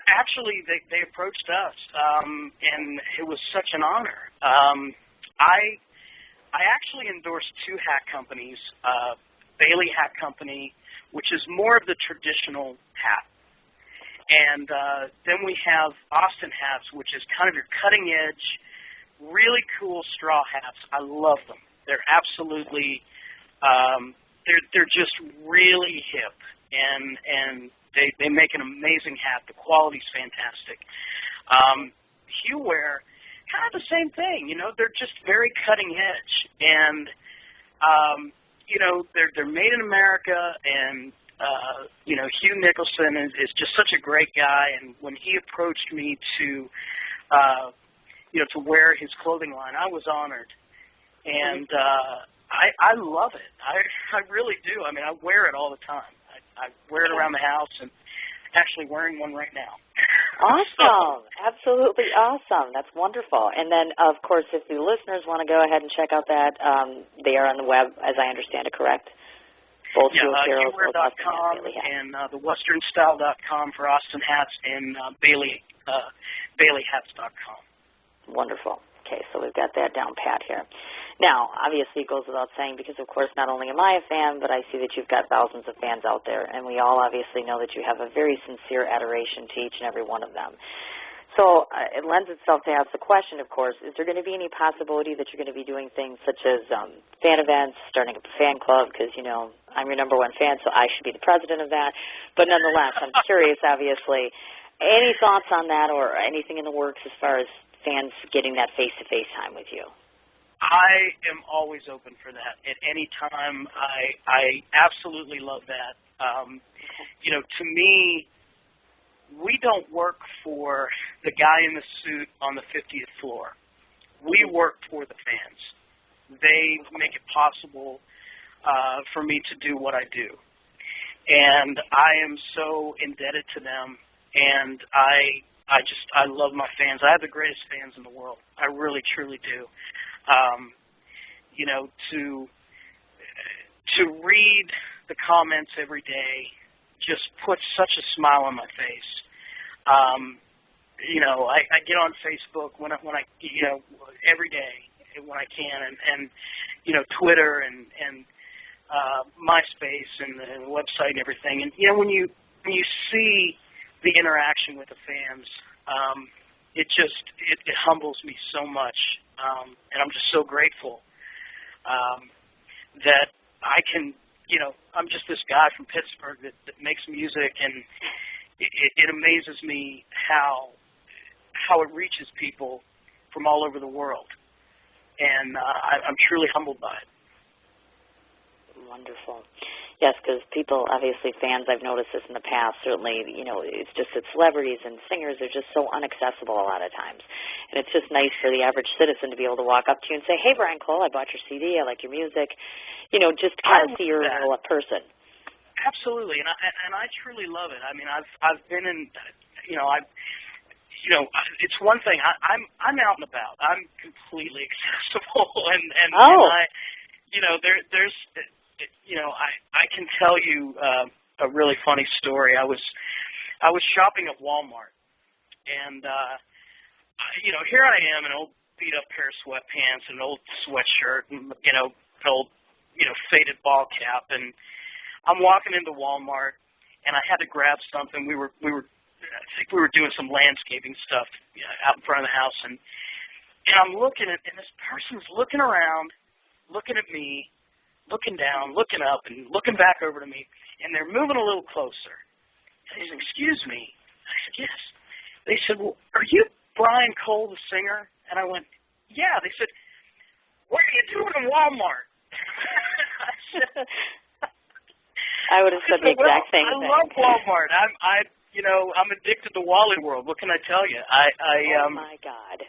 Actually, they approached us, and it was such an honor. I actually endorsed two hat companies, Bailey Hat Company, which is more of the traditional hat, and then we have Austin Hats, which is kind of your cutting-edge, really cool straw hats. I love them. They're absolutely, they're just really hip, and they make an amazing hat. The quality's fantastic. Q-Wear, kind of the same thing. They're just very cutting edge, and they're made in America. And Hugh Nicholson is just such a great guy. And when he approached me to wear his clothing line, I was honored, and I love it. I really do. I mean, I wear it all the time. I wear it around the house, and actually wearing one right now. Awesome. Absolutely awesome. That's wonderful. And then, of course, if the listeners want to go ahead and check out that, they are on the web, as I understand it, correct? Both Q-Wear.com and thewesternstyle.com for Austin Hats, and BaileyHats.com. Wonderful. Okay, so we've got that down pat here. Now, obviously it goes without saying because, of course, not only am I a fan, but I see that you've got thousands of fans out there, and we all obviously know that you have a very sincere adoration to each and every one of them. So it lends itself to ask the question, of course, is there going to be any possibility that you're going to be doing things such as fan events, starting up a fan club, because, I'm your number one fan, so I should be the president of that. But nonetheless, I'm curious, obviously, any thoughts on that or anything in the works as far as fans getting that face-to-face time with you? I am always open for that at any time. I absolutely love that. To me, we don't work for the guy in the suit on the 50th floor. We work for the fans. They make it possible for me to do what I do. And I am so indebted to them, and I love my fans. I have the greatest fans in the world. I really, truly do. To read the comments every day just puts such a smile on my face. I get on Facebook when I every day when I can, and Twitter and MySpace and the website and everything. And when you see the interaction with the fans, it humbles me so much, and I'm just so grateful that I can. I'm just this guy from Pittsburgh that makes music, and it amazes me how it reaches people from all over the world, and I'm truly humbled by it. Wonderful. Yes, because people, obviously fans, I've noticed this in the past, certainly, it's just that celebrities and singers are just so inaccessible a lot of times. And it's just nice for the average citizen to be able to walk up to you and say, hey, Bryan Cole, I bought your CD, I like your music, just to kind of see you're a person. Absolutely, and I truly love it. I mean, I've been in, it's one thing. I'm out and about. I'm completely accessible, and I, there's. I can tell you a really funny story. I was shopping at Walmart, and here I am, an old beat up pair of sweatpants, an old sweatshirt, and an old faded ball cap, and I'm walking into Walmart, and I had to grab something. I think we were doing some landscaping stuff out in front of the house, and I'm looking at, and this person's looking around, looking at me, looking down, looking up, and looking back over to me, and they're moving a little closer. And they said, excuse me. I said, yes. They said, well, are you Bryan Cole, the singer? And I went, yeah. They said, what are you doing in Walmart? I would have said the exact same thing. I love Walmart. I'm addicted to Wally World. What can I tell you? Oh, my God.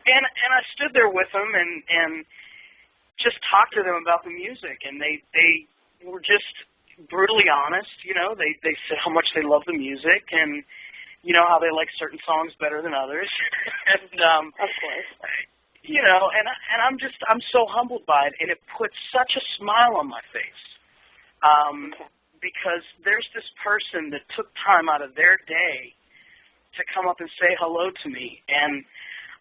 And I stood there with them and just talked to them about the music, and they were just brutally honest. They said how much they love the music, and how they like certain songs better than others. And of course. And I'm so humbled by it, and it puts such a smile on my face. Because there's this person that took time out of their day to come up and say hello to me, and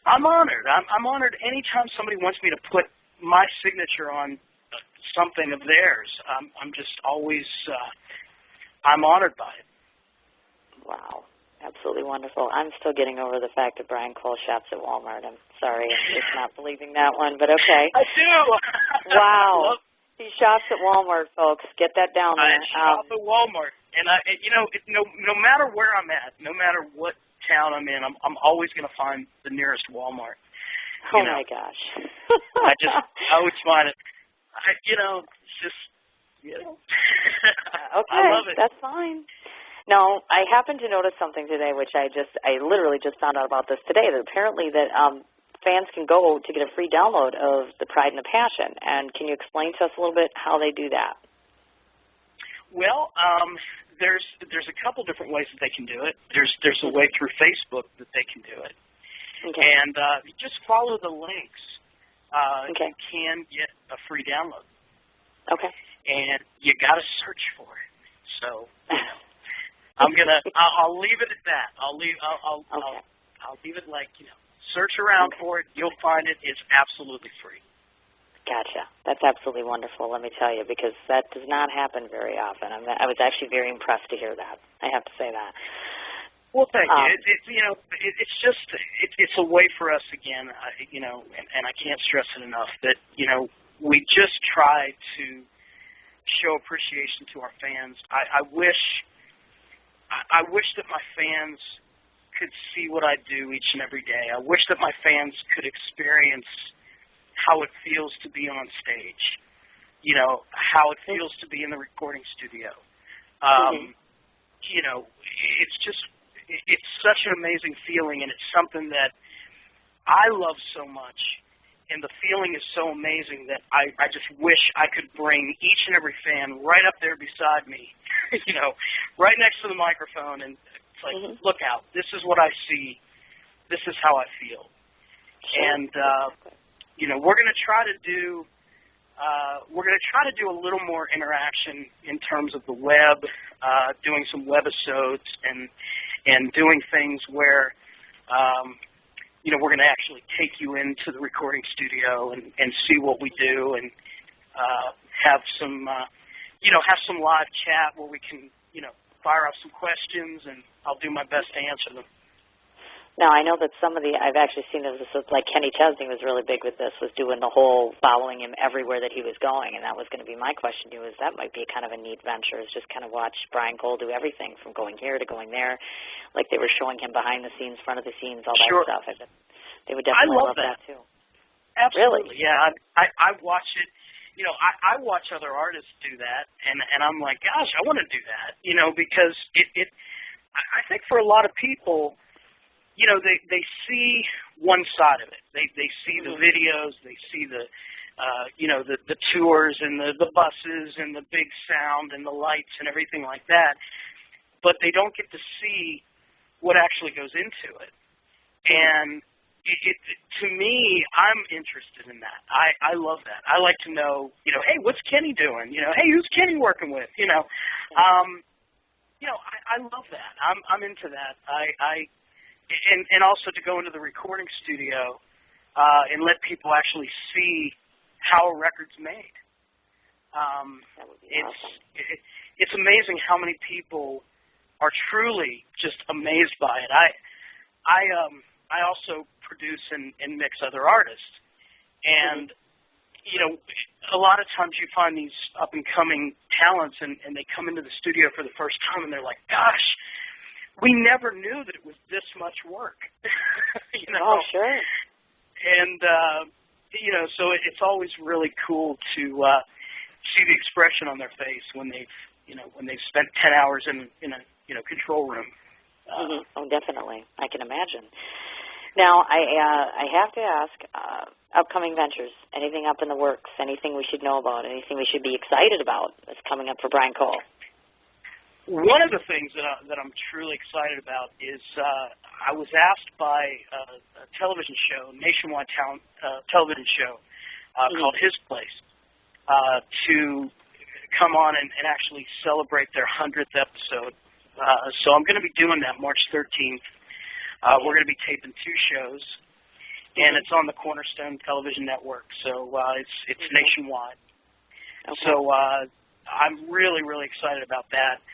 I'm honored. I'm honored anytime somebody wants me to put my signature on something of theirs. I'm just always, I'm honored by it. Wow. Absolutely wonderful. I'm still getting over the fact that Bryan Cole shops at Walmart. I'm sorry. I'm just not believing that one, but okay. I do. Wow. He shops at Walmart, folks. Get that down there. I shop at Walmart. And, no matter where I'm at, no matter what town I'm in, I'm always going to find the nearest Walmart. My gosh. I always find it. It's just, Okay, I love it. That's fine. Now, I happened to notice something today, which I literally just found out about this today, that apparently that fans can go to get a free download of The Pride and the Passion. And can you explain to us a little bit how they do that? Well, there's a couple different ways that they can do it. There's a way through Facebook that they can do it. Okay. And you just follow the links. Okay. You can get a free download. Okay. And you got to search for it. So I'll leave it at that. I'll leave it like search around for it. You'll find it. It's absolutely free. Gotcha. That's absolutely wonderful. Let me tell you, because that does not happen very often. I was actually very impressed to hear that. I have to say that. Well, thank you. It's a way for us again, and I can't stress it enough that we just try to show appreciation to our fans. I wish that my fans could see what I do each and every day. I wish that my fans could experience how it feels to be on stage, how it feels to be in the recording studio. It's such an amazing feeling, and it's something that I love so much, and the feeling is so amazing that I just wish I could bring each and every fan right up there beside me, right next to the microphone, and it's like, look out, this is what I see, this is how I feel. Sure. And, we're going to try to do a little more interaction in terms of the web, doing some webisodes and doing things where, we're going to actually take you into the recording studio and see what we do and have some live chat where we can, fire off some questions, and I'll do my best to answer them. Now, I know that I've actually seen this, like Kenny Chesney was really big with this, was doing the whole following him everywhere that he was going, and that was going to be my question to you, is that might be kind of a neat venture, is just kind of watch Bryan Cole do everything from going here to going there, like they were showing him behind the scenes, front of the scenes, all that stuff. They would definitely love that too. Absolutely, really? Yeah. I watch it. I watch other artists do that, and I'm like, gosh, I want to do that, because I think for a lot of people, they see one side of it. They see the videos, they see the tours and the buses and the big sound and the lights and everything like that, but they don't get to see what actually goes into it. And to me, I'm interested in that. I love that. I like to know, hey, what's Kenny doing? Hey, who's Kenny working with? I love that. I'm into that. And also to go into the recording studio and let people actually see how a record's made. That would be awesome. It's amazing how many people are truly just amazed by it. I also produce and mix other artists, and a lot of times you find these up and coming talents, and they come into the studio for the first time, and they're like, gosh, we never knew that it was this much work. Oh, sure. And, so it's always really cool to see the expression on their face when they've spent 10 hours in a control room. Oh, definitely. I can imagine. Now, I have to ask, upcoming ventures, anything up in the works, anything we should know about, anything we should be excited about that's coming up for Bryan Cole? One of the things that I'm truly excited about is I was asked by a television show, nationwide television show called His Place, to come on and actually celebrate their 100th episode. So I'm going to be doing that March 13th. We're going to be taping 2 shows, and it's on the Cornerstone Television Network, so it's nationwide. Okay. So I'm really, really excited about that.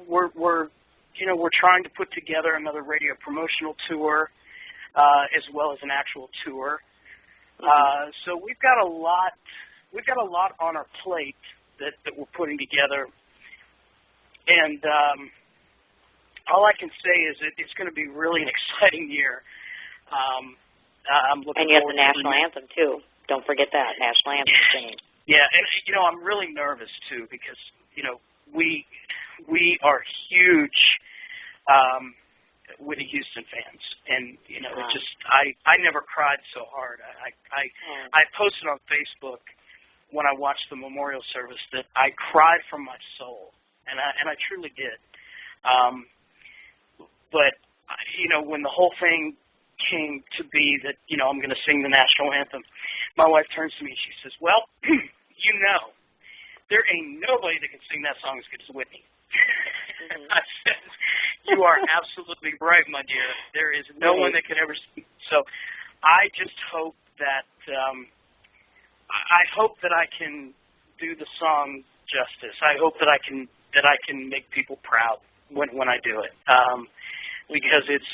We're trying to put together another radio promotional tour, as well as an actual tour. So we've got a lot on our plate that we're putting together, and all I can say is it's going to be really an exciting year. I'm looking. And you have forward the national anthem too. Don't forget that national anthem singing. Yeah, and I'm really nervous too because we are huge Whitney Houston fans, and it just I never cried so hard. I posted on Facebook when I watched the memorial service that I cried from my soul, and I truly did. But when the whole thing came to be that I'm going to sing the national anthem, my wife turns to me and she says, "Well, there ain't nobody that can sing that song as good as Whitney." I said, "You are absolutely right, my dear. There is no one that can ever sing." So I just hope that I can do the song justice. I hope that I can make people proud when I do it, because it's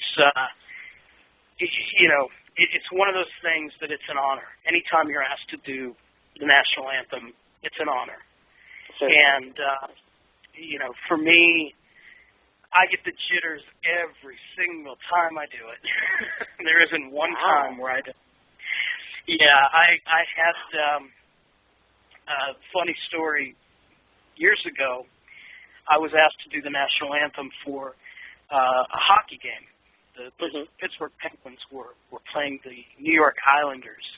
one of those things that it's an honor. Anytime you're asked to do the national anthem, it's an honor. Sure. And for me, I get the jitters every single time I do it. There isn't one time where I don't. Yeah, I had a funny story. Years ago, I was asked to do the national anthem for a hockey game. The Pittsburgh Penguins were playing the New York Islanders.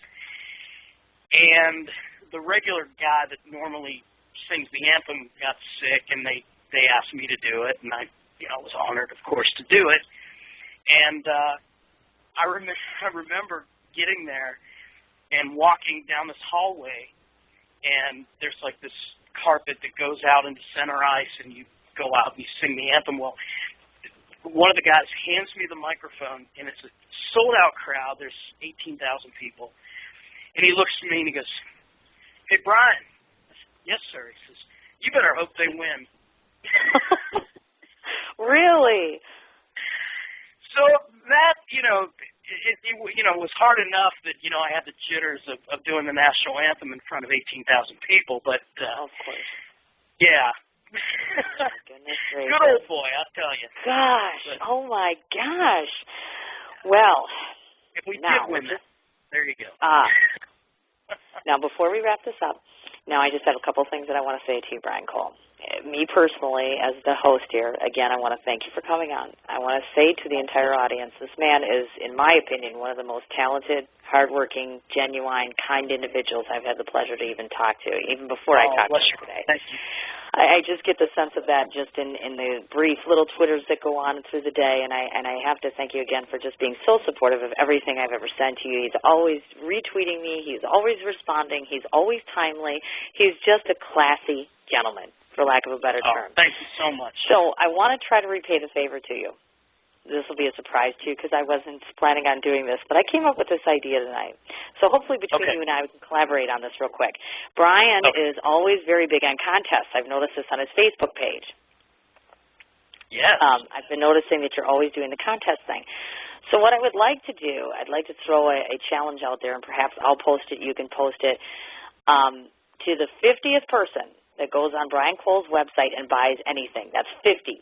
And the regular guy that normally sings the anthem got sick, and they asked me to do it, and I was honored, of course, to do it. And I remember getting there and walking down this hallway, and there's like this carpet that goes out into center ice, and you go out and you sing the anthem. Well, one of the guys hands me the microphone, and it's a sold-out crowd. There's 18,000 people. And he looks at me and he goes, "Hey, Bryan." I said, "Yes, sir." He says, "You better hope they win." Really? So that, it was hard enough that, I had the jitters of doing the national anthem in front of 18,000 people, but of course. Yeah. Goodness gracious. Good old boy, I'll tell you. Gosh, oh my gosh. Well, if we did win that, there you go. Now, before we wrap this up, I just have a couple things that I want to say to you, Bryan Cole. Me personally, as the host here, again, I want to thank you for coming on. I want to say to the entire audience, this man is, in my opinion, one of the most talented, hardworking, genuine, kind individuals I've had the pleasure to even talk to, even before I talked to you today. Thank you. I just get the sense of that just in the brief little Twitters that go on through the day, and I have to thank you again for just being so supportive of everything I've ever sent to you. He's always retweeting me. He's always responding. He's always timely. He's just a classy gentleman, for lack of a better term. Thank you so much. So I want to try to repay the favor to you. This will be a surprise to you because I wasn't planning on doing this, but I came up with this idea tonight. So hopefully between you and I, we can collaborate on this real quick. Bryan is always very big on contests. I've noticed this on his Facebook page. Yes. I've been noticing that you're always doing the contest thing. So what I would like to do, I'd like to throw a challenge out there, and perhaps I'll post it, you can post it, to the 50th person that goes on Bryan Cole's website and buys anything. That's 50,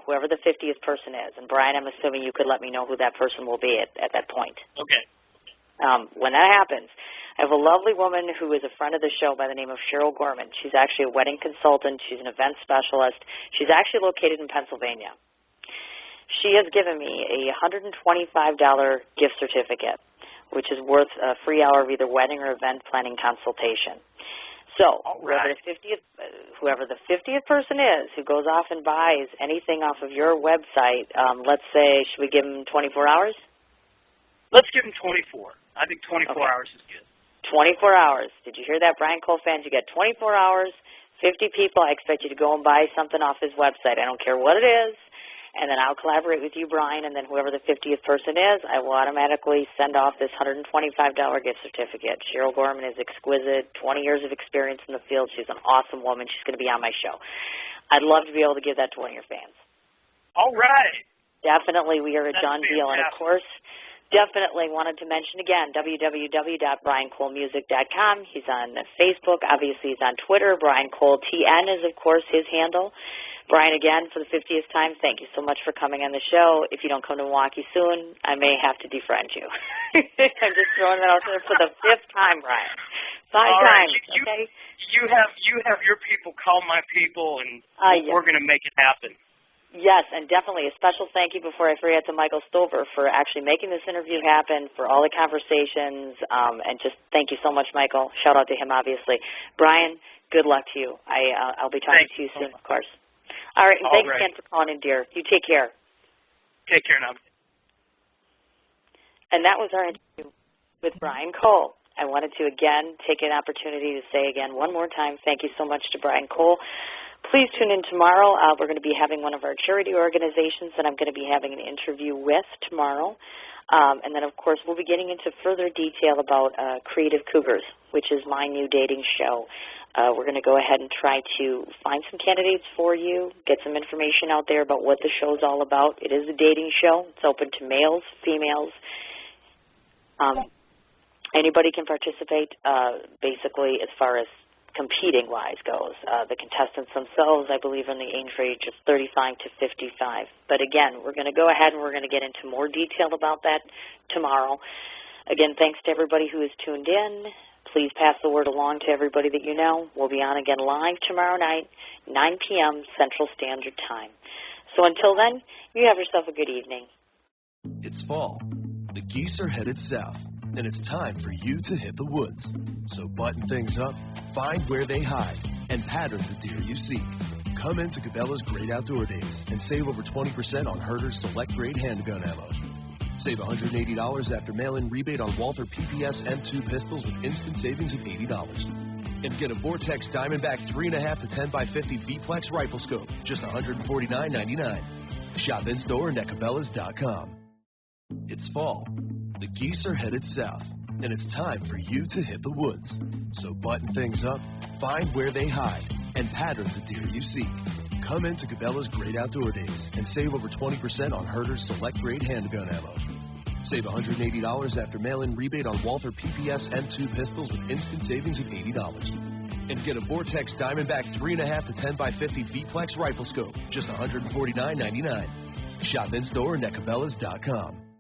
whoever the 50th person is. And, Bryan, I'm assuming you could let me know who that person will be at that point. Okay. When that happens, I have a lovely woman who is a friend of the show by the name of Cheryl Gorman. She's actually a wedding consultant. She's an event specialist. She's actually located in Pennsylvania. She has given me a $125 gift certificate, which is worth a free hour of either wedding or event planning consultation. So whoever the 50th person is who goes off and buys anything off of your website, let's say, should we give them 24 hours? Let's give them 24. I think 24 hours is good. 24 hours. Did you hear that, Bryan Cole fans? You get 24 hours, 50 people. I expect you to go and buy something off his website. I don't care what it is. And then I'll collaborate with you, Bryan, and then whoever the 50th person is, I will automatically send off this $125 gift certificate. Cheryl Gorman is exquisite, 20 years of experience in the field. She's an awesome woman. She's going to be on my show. I'd love to be able to give that to one of your fans. All right. Definitely, we are a done deal. And, of course, definitely wanted to mention again, www.BryanColeMusic.com. He's on Facebook. Obviously, he's on Twitter. Bryan Cole TN is, of course, his handle. Bryan, again, for the 50th time, thank you so much for coming on the show. If you don't come to Milwaukee soon, I may have to defriend you. I'm just throwing that out there for the 5th time, Bryan. 5 times, okay? You have your people call my people, and we're going to make it happen. Yes, and definitely a special thank you before I forget to Michael Stover for actually making this interview happen, for all the conversations, and just thank you so much, Michael. Shout out to him, obviously. Bryan, good luck to you. I'll be talking to you soon, of course. All right, and thanks again for calling in, dear. You take care. Take care now. And that was our interview with Bryan Cole. I wanted to, again, take an opportunity to say again one more time, thank you so much to Bryan Cole. Please tune in tomorrow. We're going to be having one of our charity organizations that I'm going to be having an interview with tomorrow. And then, of course, we'll be getting into further detail about Creative Cougars, which is my new dating show. We're going to go ahead and try to find some candidates for you, get some information out there about what the show's all about. It is a dating show. It's open to males, females. Anybody can participate, basically, as far as competing-wise goes. The contestants themselves, I believe, are in the age range of 35 to 55. But, again, we're going to go ahead and we're going to get into more detail about that tomorrow. Again, thanks to everybody who has tuned in. Please pass the word along to everybody that you know. We'll be on again live tomorrow night, 9 p.m. Central Standard Time. So until then, you have yourself a good evening. It's fall. The geese are headed south, and it's time for you to hit the woods. So button things up, find where they hide, and pattern the deer you seek. Come into Cabela's Great Outdoor Days and save over 20% on Herter's Select Grade handgun ammo. Save $180 after mail-in rebate on Walther PPS M2 pistols with instant savings of $80. And get a Vortex Diamondback 3.5 to 10x50 V-Plex rifle scope, just $149.99. Shop in-store and at Cabela's.com. It's fall. The geese are headed south, and it's time for you to hit the woods. So button things up, find where they hide, and pattern the deer you seek. Come into Cabela's Great Outdoor Days and save over 20% on Herter's Select Grade handgun ammo. Save $180 after mail-in rebate on Walther PPS M2 pistols with instant savings of $80. And get a Vortex Diamondback 3.5 to 10x50 V-Plex rifle scope, just $149.99. Shop in-store and at Cabela's.com.